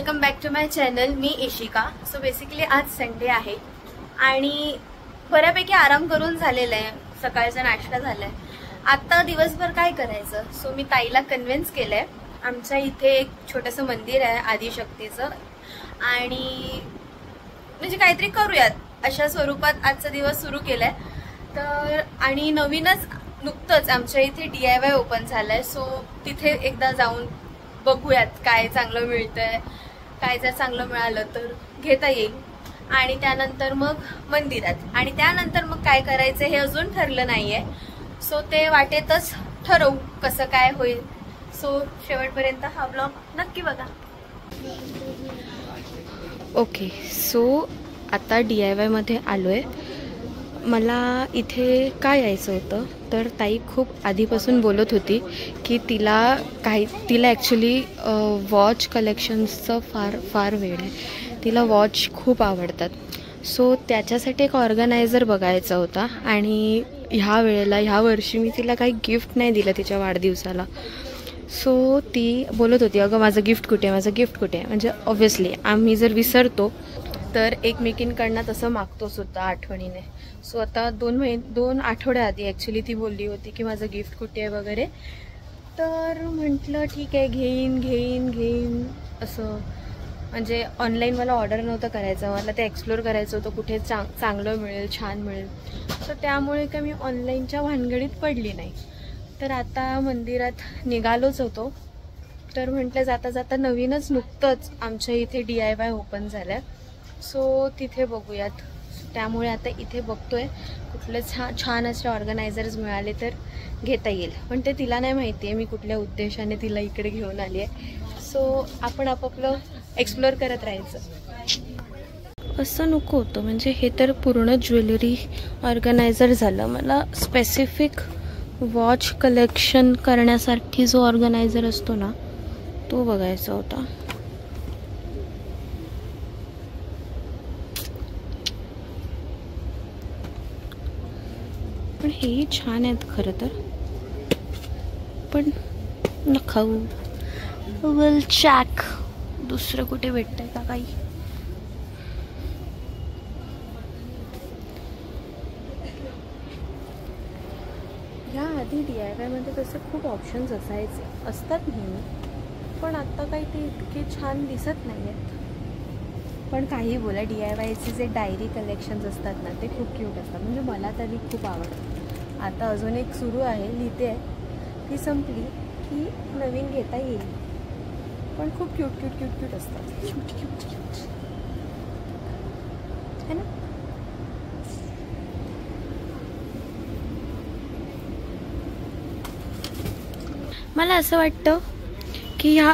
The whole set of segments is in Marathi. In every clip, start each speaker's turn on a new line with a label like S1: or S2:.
S1: Welcome back to my channel. मी इशिका. सो बेसिकली आज संडे आहे आणि बऱ्यापैकी आराम करून झालेला आहे. सकाळचा नाश्ता झालाय. आता दिवसभर काय करायचं, सो मी ताईला कन्व्हिन्स केलंय. आमच्या इथे एक छोटंसं मंदिर आहे आदिशक्तीचं आणि म्हणजे काहीतरी करूयात अशा स्वरूपात आजचा दिवस सुरू केलाय. तर आणि नवीनच नुकतंच आमच्या इथे DIY ओपन झालंय. सो तिथे एकदा जाऊन बघूयात काय चांगलं मिळतंय. काय जर चांगलं मिळालं तर घेता येईल आणि त्यानंतर मग मंदिरात आणि त्यानंतर मग काय करायचं हे अजून ठरलं नाहीये. सो ते वाटेतच ठरवू कसं काय होईल. सो शेवटपर्यंत हा ब्लॉग नक्की बघा. ओके, सो आता DIY मध्ये आलोय. मला इथे काय यायचं होतं तर ताई खूप आधीपासून बोलत होती की तिला ॲक्च्युली वॉच कलेक्शन्सचं फार वेळ आहे. तिला वॉच खूप आवडतात. सो त्याच्यासाठी एक ऑर्गनायझर बघायचा होता आणि ह्या वर्षी मी तिला काही गिफ्ट नाही दिलं तिच्या वाढदिवसाला. सो ती बोलत होती अगं माझं गिफ्ट कुठे आहे. म्हणजे ऑब्व्हियसली आम्ही जर विसरतो तर एकमेकींकडनं तसं मागतो सुद्धा आठवणीने. सो आता 2 आठवड्या आधी ॲक्च्युली ती बोलली होती की माझं गिफ्ट कुठे आहे वगैरे. तर म्हटलं ठीक आहे घेईन असं. म्हणजे ऑनलाईन मला ऑर्डर नव्हतं करायचं, मला ते एक्सप्लोर करायचं होतं कुठे चांगलं मिळेल, छान मिळेल. सो त्यामुळे काय मी ऑनलाईनच्या भानगडीत पडली नाही. तर आता मंदिरात निघालोच होतो. तर म्हटलं जाता जाता नवीनच नुकतंच आमच्या इथे DIY ओपन झालं. सो तिथे बघूयात. त्यामुळे आता इथे बघतोय कुठलं छान असे ऑर्गनायझर्स मिळाले तर घेता येईल. पण ते तिला नाही माहिती आहे मी कुठल्या उद्देशाने तिला इकडे घेऊन आली आहे. सो आपण आपापलं एक्सप्लोअर करत राहायचं. असं नको होतं. म्हणजे हे तर पूर्ण ज्वेलरी ऑर्गनायझर झालं. मला स्पेसिफिक वॉच कलेक्शन करण्यासाठी जो ऑर्गनायझर असतो ना तो बघायचा होता. पण हेही छान आहेत खरं तर. पण नखाऊ विल चॅक दुसरं कुठे भेटतंय का काही. या आधी DIY मध्ये तसे खूप ऑप्शन्स असतात नेहमी. पण आता काही ते इतके छान दिसत नाही आहेत. पण काही बोला DIYचे जे डायरी कलेक्शन्स असतात ना ते खूप क्यूट असतात. म्हणजे मला तरी खूप आवडतं. आता अजून एक सुरू आहे, लिहिते आहे. ती संपली की नवीन घेता येईल. पण खूप क्यूट असतात. क्यूट है ना. मला असं वाटतं की ह्या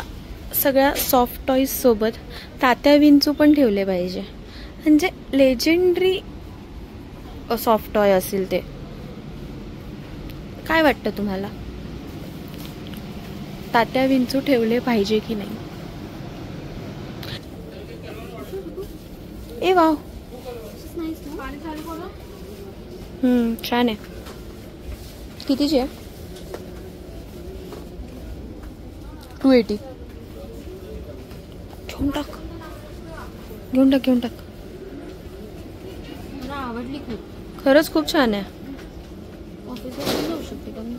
S1: सगळ्या सॉफ्ट टॉईज सोबत तात्या विंचू पण ठेवले पाहिजे. म्हणजे लेजेंडरी सॉफ्ट टॉय असेल ते. काय वाटतं तुम्हाला, तात्या विंचू ठेवले पाहिजे की नाही? ए वाव, छान आहे. कितीची आहे? 280. घेऊन टाक. मला आवडली खूप. खरंच खूप छान आहे. ऑफिसला घेऊन जाऊ शकते का मी?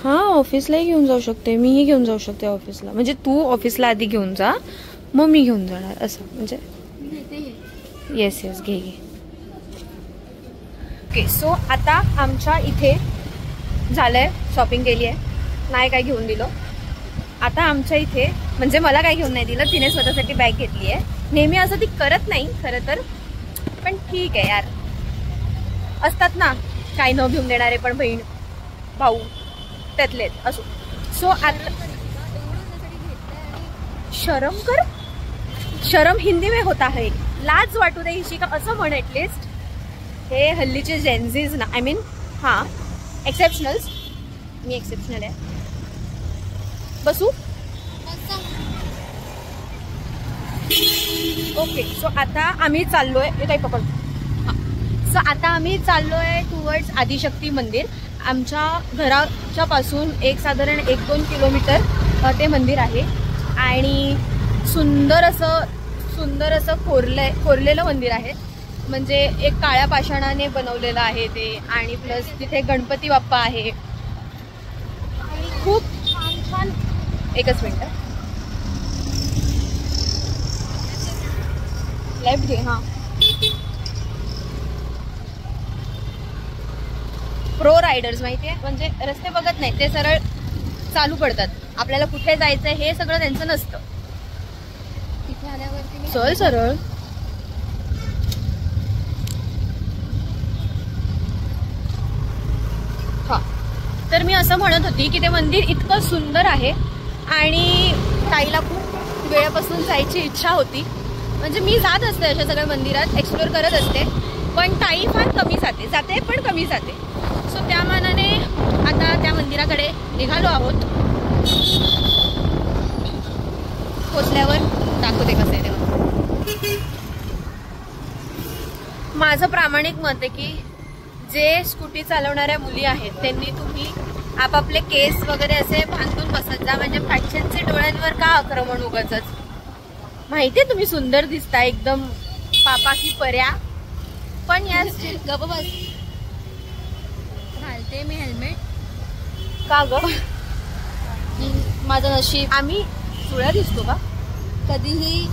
S1: हां, ऑफिसलाही घेऊन जाऊ शकते. मीही घेऊन जाऊ शकते ऑफिसला. म्हणजे तू ऑफिसला आधी घेऊन जा, मग मी घेऊन जाणार असं. म्हणजे येस घे. ओके, सो आता आमच्या इथे झालंय, शॉपिंग केली आहे. नाही काय घेऊन दिलं. आता आमच्या इथे म्हणजे मला काय घेऊन नाही दिलं. तिने स्वतःसाठी बॅग घेतली आहे. नेहमी असं ती करत नाही खरं तर. पण ठीक आहे यार, असतात ना काही न घेऊन देणारे पण बहीण भाऊ त्यातले असो. सो आता शरम हिंदी में होता है. लाज वाटू दे इशिका असं म्हण ॲटलिस्ट. हे हल्लीचे जेन्झीज ना, आय मीन हां एक्सेप्शनल्स. मी एक्सेप्शनल आहे. बसू. ओके, सो आता आम्ही चाललोय. काही पकड. सो आता आम्ही चाललोय टुवर्ड्स आदिशक्ती मंदिर. आमच्या घराच्या पासून साधारण 1-2 किलोमीटर ते मंदिर आहे. आणि सुंदर असं कोरलेलं मंदिर आहे. म्हणजे एक काळ्या पाषाणाने बनवलेलं आहे ते, आणि प्लस तिथे गणपती बाप्पा आहे. खूप छान छान. एकच मिनिट, लेफ्ट घे. हां, प्रो रायडर्स माहिती आहे, म्हणजे रस्ते बघत नाही, ते सरळ चालू पडतात. आपल्याला कुठे जायचंय हे सगळं त्यांचं नसतं. तिथे आल्यावरती चल सरळ. हा, तर मी असं म्हणत होती की ते मंदिर इतकं सुंदर आहे आणि ताईला खूप वेळापासून जायची इच्छा होती. म्हणजे मी जात असते अशा सगळ्या मंदिरात, एक्सप्लोर करत असते, पण ताई फार कमी जाते पण कमी जाते. सो त्या मानाने आता त्या मंदिराकडे निघालो आहोत. पोचल्यावर दाखवते कसं आहे ते. माझं प्रामाणिक मत आहे की जे स्कूटी चालवणाऱ्या मुली आहेत त्यांनी तुम्ही आपापले केस वगैरे असे बांधून बसत जा. म्हणजे फॅशनचे डोळ्यांवर का आक्रमण उगाचच. माहितीये तुम्ही सुंदर दिसता एकदम पापा की पर्या, पण या गप बस. घालते मी हेल्मेट. का ग? माझं नशीब. आम्ही चुळ्या दिसतो का? कधीही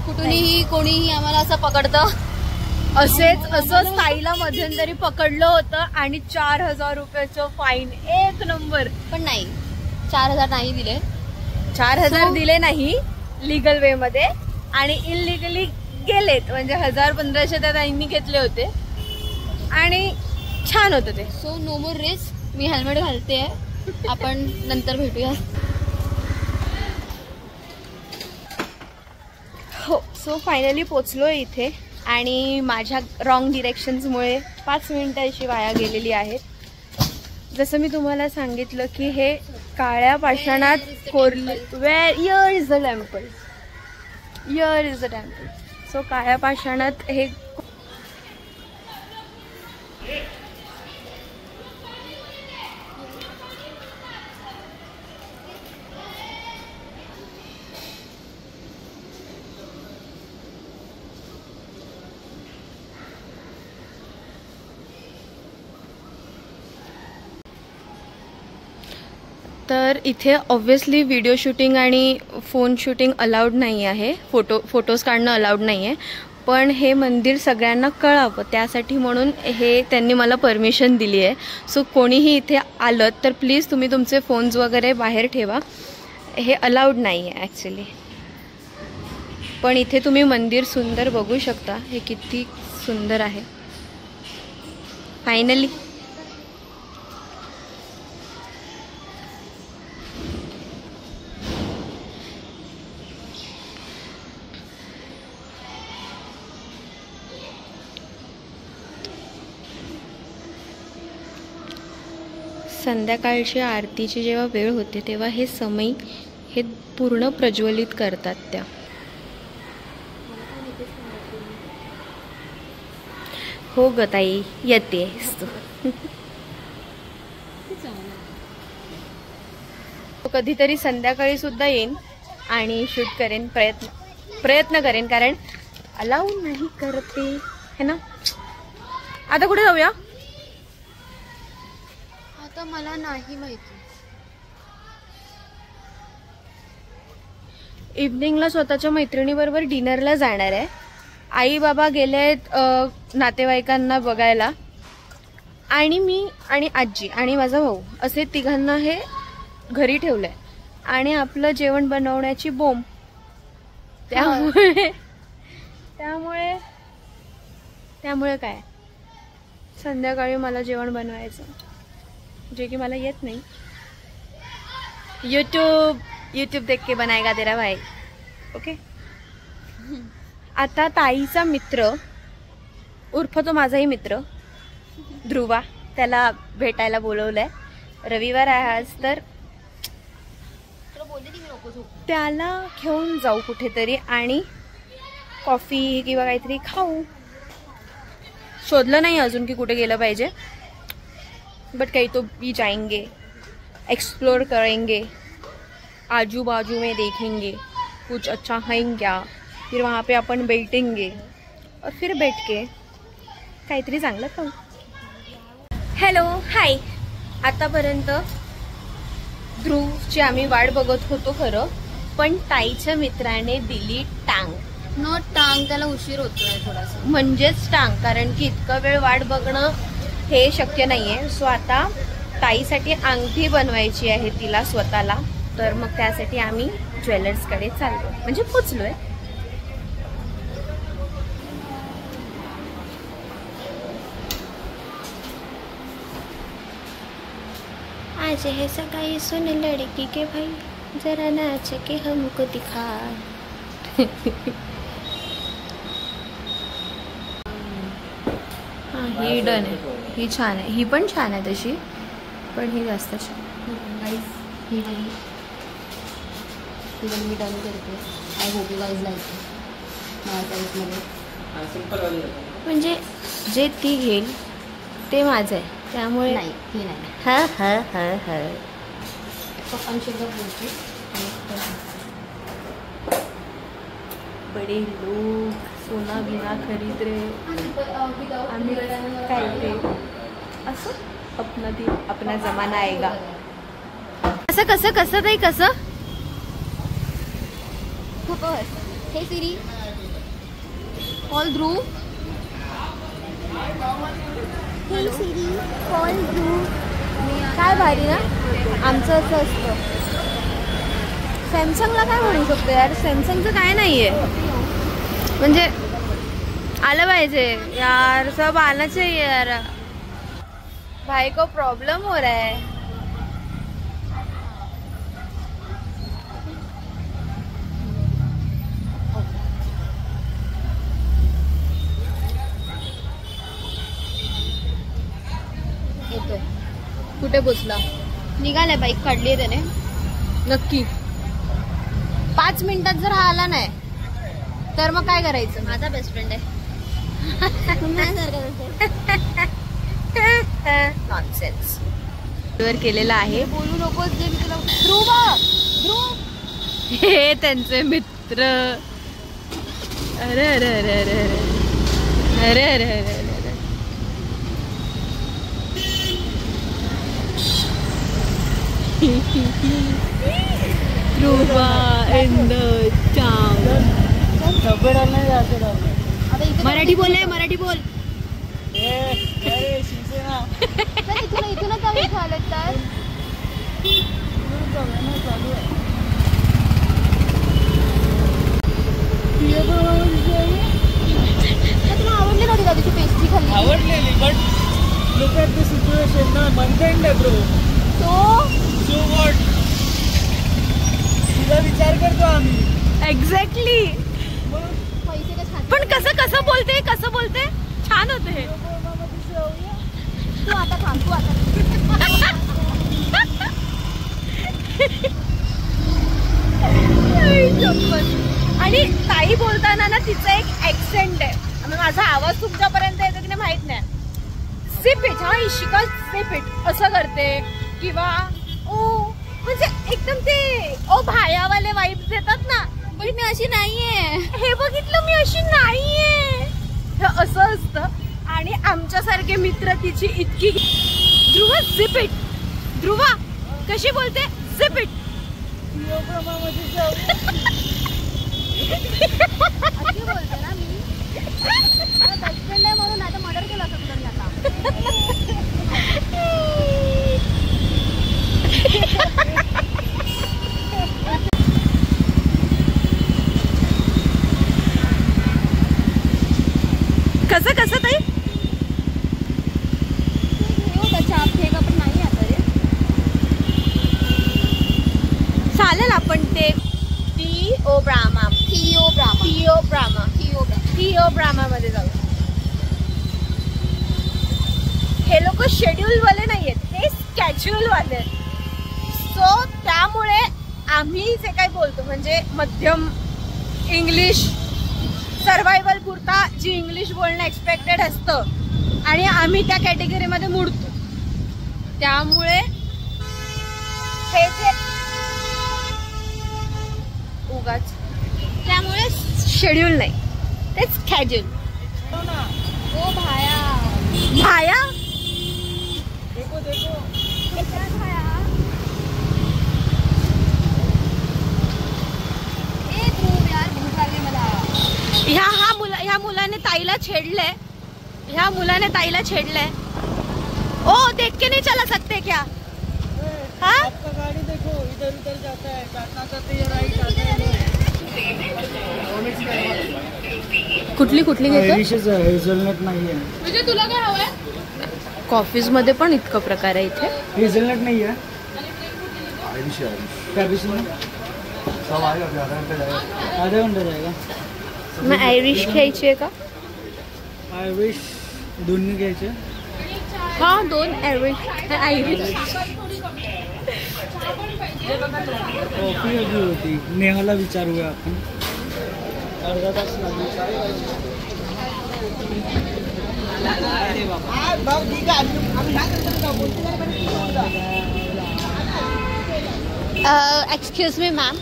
S1: कुठूनही कोणीही आम्हाला असं पकडतं. असं ताईला मध्यंतरी पकडलं होतं आणि 4000 रुपयाचं फाईन. एक नंबर. पण नाही, 4000 नाही दिले. 4000 दिले नाही लीगल वे मध्ये, आणि इलिगली गेलेत. म्हणजे 1000-1500 त्या ताईंनी घेतले होते आणि छान होतं ते. So no more risk. मी हेल्मेट घालते. आपण नंतर भेटूया. हो, सो फायनली पोचलो इथे, आणि माझ्या रॉंग डिरेक्शन्समुळे 5 मिनिटं अशी वाया गेलेली आहेत. जसं मी तुम्हाला सांगितलं की हे काळ्या पाषाणात कोरले. Here is the temple. Here is the temple. So काळ्या पाषाणात हे तर इथे ऑब्व्हियसली व्हिडिओ शूटिंग आणि फोन शूटिंग अलाउड नाही आहे. फोटोज काढणं अलाउड नाही आहे. पण हे मंदिर सगळ्यांना कळावं त्यासाठी म्हणून हे त्यांनी मला परमिशन दिली आहे. सो कोणीही इथे आलं तर प्लीज तुम्ही तुमचे फोन्स वगैरे बाहेर ठेवा. हे अलाउड नाही आहे ॲक्च्युली. पण इथे तुम्ही मंदिर सुंदर बघू शकता. हे किती सुंदर आहे. फायनली संध्याकाळची आरतीची जेव्हा वेळ होते तेव्हा हे समई हे पूर्ण प्रज्वलित करतात त्या. हो ग ताई, येते. कधीतरी संध्याकाळी सुद्धा येईन आणि शूट करेन. प्रयत्न करेन, कारण अलाउ नाही करते है ना. आता कुठे जाऊया? आता मला नाही माहिती. इव्हनिंगला स्वतःच्या मैत्रिणीबरोबर डिनरला जाणार आहे. आई बाबा गेलेत नातेवाईकांना बघायला, आणि मी आणि आजी आणि माझा भाऊ असे तिघांना हे घरी ठेवलंय. आणि आपलं जेवण बनवण्याची बोंब. त्यामुळे काय, संध्याकाळी मला जेवण बनवायचं जे की मला येत नाही. यूट्यूब देख के बनाएगा तेरा भाई. ओके. आता ताईचा मित्र उर्फ तो माझाही मित्र ध्रुवा, त्याला भेटायला बोलवलंय. रविवार आहे आज, तर त्याला घेऊन जाऊ कुठेतरी आणि कॉफी किंवा काहीतरी खाऊ. शोधलं नाही अजून की कुठे गेलं पाहिजे, बट कहीं तो भी जाएंगे, एक्सप्लोर करेंगे, आजू बाजू में देखेंगे. कुछ अच्छा खाएंगे, फिर वहाँ पे अपन बैठेंगे और फिर बैठ के काहीतरी चांगलं खाऊ. Hello hi. आतापर्यंत ध्रुवची आम्ही वाट बघत होतो खरं, पण ताईच्या मित्राने दिली टांग.
S2: नॉट टांग, त्याला उशीर होतोय थोडासा,
S1: म्हणजेच टांग, कारण की इतका वेळ वाट बघणं हे शक्य नाहीये. सो आता ताईसाठी अंगठी बनवायची आहे तिला स्वतःला, तर मग त्यासाठी आम्ही ज्वेलर्सकडे चाललो, म्हणजे पोचलोय. आज है सगाई सुन लड़की के भाई, जरा नाच के हमको दिखा. हा ही डन आहे, ही छान आहे, ही पण छान आहे तशी, पण ही जास्त छान.
S2: ही मी डन करते. I hope you guys like माझ्या.
S1: म्हणजे जे ती घेईल ते माझं आहे, त्यामुळे
S2: नाही ही नाही.
S1: हा हा हा हा. बडे लोग सोना बिना खरीद रहे, आम्ही काय ते असं अपना दी अपना जमाना आएगा. कसं कसं कसं ताई कसं.
S2: हे सिरी कॉल ध्रुव. हे सिरी कॉल ध्रुव.
S1: काय भारी ना आमचं असं असतं. सॅमसंगला काय म्हणू शकतो यार, सॅमसंगचं काय नाहीये, म्हणजे आलं पाहिजे यार, सब आना चाहिए यार. भाई को प्रॉब्लम हो रहा है.
S2: येतोय.
S1: कुठे पोचला?
S2: निघालाय, बाईक काढली त्याने.
S1: नक्की 5 मिनिटात जर हा आला नाही तर मग काय करायचं?
S2: माझा बेस्ट फ्रेंड आहे.
S1: नॉनसेन्स केलेला आहे.
S2: बोलू नकोस जे मी तुला. ध्रुव ध्रुव
S1: हे त्यांचे मित्र. अरे अरे अरे अरे अरे अरे अरे अरे अरे. Dhruva in the town. Marathi बोल, मराठी बोल.
S2: इथूनच आम्ही चालत तर तुला आवडली नव्हती का तुझी पेस्ट्री खाल्ली?
S3: आवडलेली, but look at the situation ना, मंथ एंड आहे ब्रो. So what? तुझा विचार करतो आम्ही.
S1: एक्झॅक्टली.
S2: पैसे का छान.
S1: पण कसं बोलते, कसं बोलते, छान होते हे.
S2: तू आता थांब, तू आता.
S1: आणि ताई बोलताना ना तिचा एक ऍक्सेंट आहे, माझा आवाज तुमच्यापर्यंत येतो की नाही माहित नाही. सिप इट, हा इशिका सिप इट असं करते, किंवा ओ म्हणजे एकदम ते ओ भायावाले वाईब्स देतात ना.
S2: पण मी अशी नाहीये,
S1: हे बघितलं, मी अशी नाहीये, हे असं असतं. आणि आमच्यासारखे मित्र तिची इतकी. Dhruva SIP it. ध्रुवा कशी बोलते? Sip it.
S2: अशी बोलते ना मी. बेस्ट फ्रेंड आहे म्हणून, आता मर्डर केला असं तुला आता.
S1: कसं कसं ताई? चालेल आपण ते थिओब्रामा मध्ये जाऊ. हे लोक शेड्यूल वाले नाहीयेत, हे स्कॅच्युअल वाले आहेत. सो त्यामुळे आम्ही जे काही बोलतो म्हणजे मध्यम इंग्लिश, सर्वायवल पुरता जी इंग्लिश बोलणं एक्सपेक्टेड असतं आणि आम्ही त्या कॅटेगरीमध्ये मुडतो. त्यामुळे हे जे उगाच त्यामुळे शेड्यूल नाही, तेच कॅज्युअल.
S2: ओ भाया
S1: भाया
S3: देखो देखो
S2: क्या भाया ए ध्रुव यार भूक लागली मला.
S1: ह्या मुलाने ताईला छेडलंय. ह्या मुलाने ताईला छेडलंय. ओ देख के नहीं चला सकते क्या? हाँ
S3: आपका गाड़ी देखो इधर उधर जाता है, जाता जाते ये राइट आता है.
S1: कुठली कुठली घेतो?
S3: हेझलनट नाहीये.
S2: म्हणजे तुला काय हवंय?
S1: कॉफीज मध्ये पण इतकं प्रकार आहे इथे.
S3: हेझलनट नाही आहे. आधा घंटा जाएगा.
S1: मग आयरिश घ्यायची आहे का?
S3: आयरिश दोन्ही घ्यायचे.
S1: हा 2 आयरिश.
S3: कॉफी हवी होती. नेहाला विचारूया आपण. अर्धा तास लागेल.
S1: Excuse me ma'am,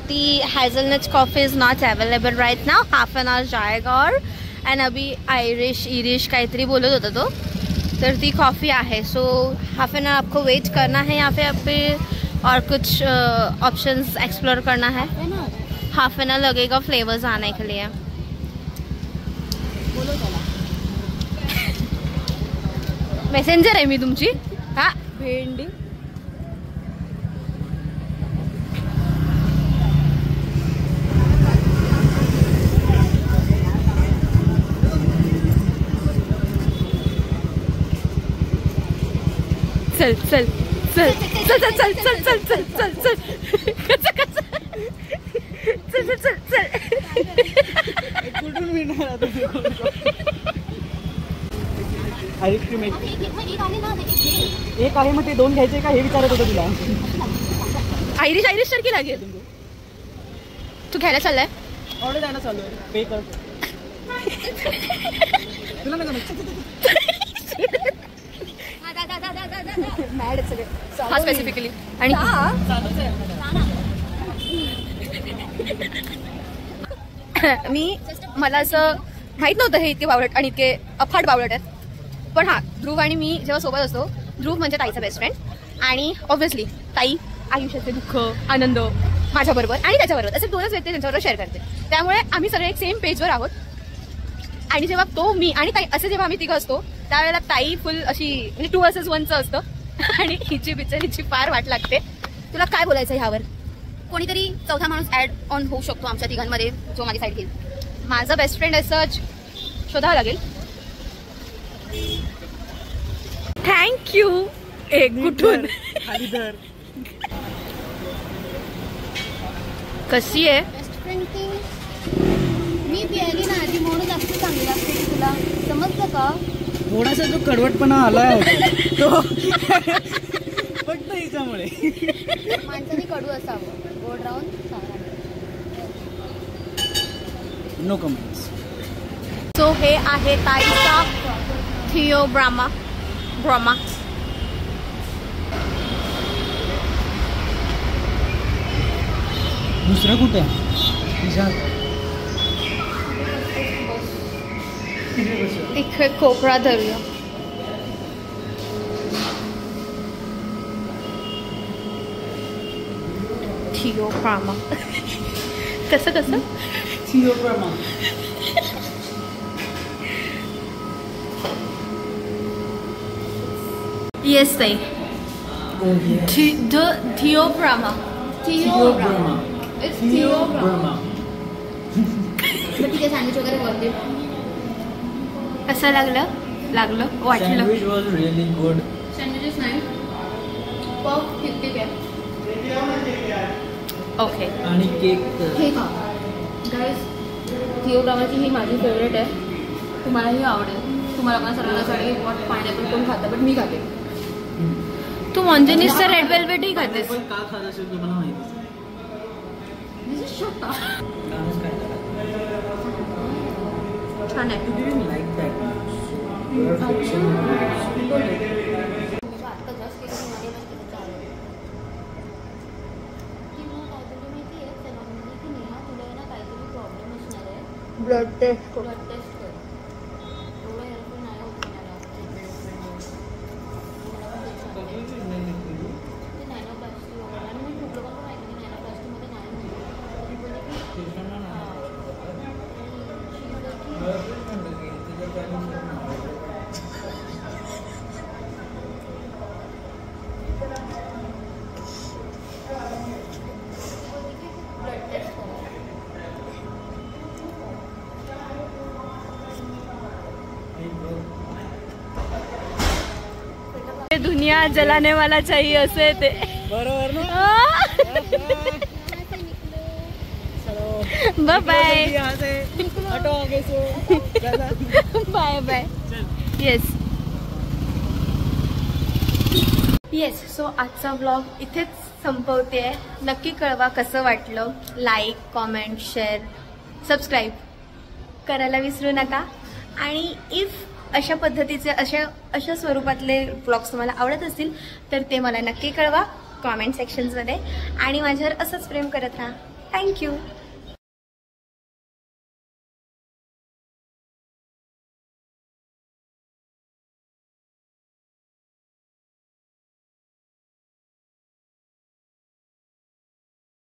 S1: the hazelnut coffee is not available right now. Half an hour जाएगा और and अभी irish काहीतरी बोलत होता तो, तर ती कॉफ़ी आहे. सो हाफ एन आवर आपको वेट करना है या फिर आप पे और कुछ ऑप्शंस एक्सप्लोर करना है. हाफ एन आवर लगेगा फ्लेवर्स आने के लिए. मेसेंजर आहे मी तुमची. हा भेंडी चल चल चल चल चल चल चल चल चल चल चल कसं कसं चल चल चल
S3: कुठून मिळणार आता? एक आहे मग ते 2 घ्यायचे का हे विचारत होतं तुला.
S1: आयरिश सारखी लागेल. तू घ्यायला चाललाय?
S3: ऑर्डर जाणं चालू आहे. पे कर. तुला नाही
S2: मॅड सगळे.
S1: हा स्पेसिफिकली. आणि मला असं माहित नव्हतं हे इतके बावळट आणि इतके अफाट बावळट आहेत. पण हा ध्रुव आणि मी जेव्हा सोबत असतो, ध्रुव म्हणजे ताईचा बेस्ट फ्रेंड आणि ऑब्व्हियसली ताई आयुष्याचे दुःख आनंद माझ्याबरोबर आणि त्याच्याबरोबर असे 2च व्यक्ती त्यांच्याबरोबर शेअर करते. त्यामुळे आम्ही सगळे एक सेम पेजवर आहोत. आणि जेव्हा तो मी आणि ताई असे जेव्हा आम्ही तिघं असतो त्यावेळेला ताई फुल अशी म्हणजे 2 vs 1चं असतं आणि हिची बिचारीची फार वाट लागते. तुला काय बोलायचं ह्यावर? कोणीतरी चौथा माणूस ऍड ऑन होऊ शकतो आमच्या तिघांमध्ये जो माझी साईड घेईल. माझा बेस्ट फ्रेंड असं शोधावं लागेल. थँक्यू. एक कुठून
S3: खाली धर.
S1: कशी आहे?
S2: बेस्ट फ्रेंड की मी प्यायली ना आधी म्हणून जास्त चांगली लागते की तुला. समजलं का?
S3: थोडासा जो कडवटपणा आलाय तो फक्त हिच्यामुळे.
S2: माणसाने कडू असावं, गोड राहून चांगला.
S3: No comments.
S1: सो हे आहे ताईचा थिओ ब्रामा.
S3: दुसरं कुठे?
S1: इकडे कोपरा धरूया. थिओ ब्रामा. कसं
S3: थिओ ब्रामा.
S1: येस ताई. थिओ ब्रामा.
S3: थिओ ब्रामा. थिओ ब्रामा.
S2: तिथे सँडविच वगैरे करते.
S1: कसं वाटलं?
S3: Sandwich was really good.
S2: Sandwiches नाही पफ ठीक आहे.
S1: ओके.
S3: आणि केक
S2: हे खा गाईस. थिओ ब्रामाची ही माझी फेवरेट आहे. तुम्हालाही आवडेल. तुम्हाला पण सर्वांना साडी पायनॅपल कोण खातं बट मी खाते.
S1: तू मॉन्जेनिसचा रेड वेल्वेटही खातेस?
S3: पण का खात असेल तुम्हाला माहिती?
S1: छान आहे.
S3: like that.
S1: Blood test
S2: blood test कर. एवढं हेल्पफुल नाही होत मला. ते नॅनोप्लास्टिक वगैरे आणि मी खूप लोकांना ऐकली नॅनोप्लास्टिकमध्ये नाही होत. ब्लड टेस्ट करा.
S1: दुनिया जलाने वाला चाहिए असे ते.
S3: बरोबर ना.
S1: Bye bye.
S3: यहाँ से हटो आगे से.
S1: Bye bye. Yes yes. So आजचा व्लॉग इथेच संपवते. नक्की कळवा कसं वाटलं. लाईक, कॉमेंट, शेअर, सबस्क्राईब करायला विसरू नका. आणि इफ अशा पद्धतीचे अशा स्वरूपातले व्लॉग्स तुम्हाला आवडत असतील तर ते मला नक्की कळवा कॉमेंट सेक्शन्समध्ये. आणि माझ्यावर असंच प्रेम करत राहा. थँक्यू.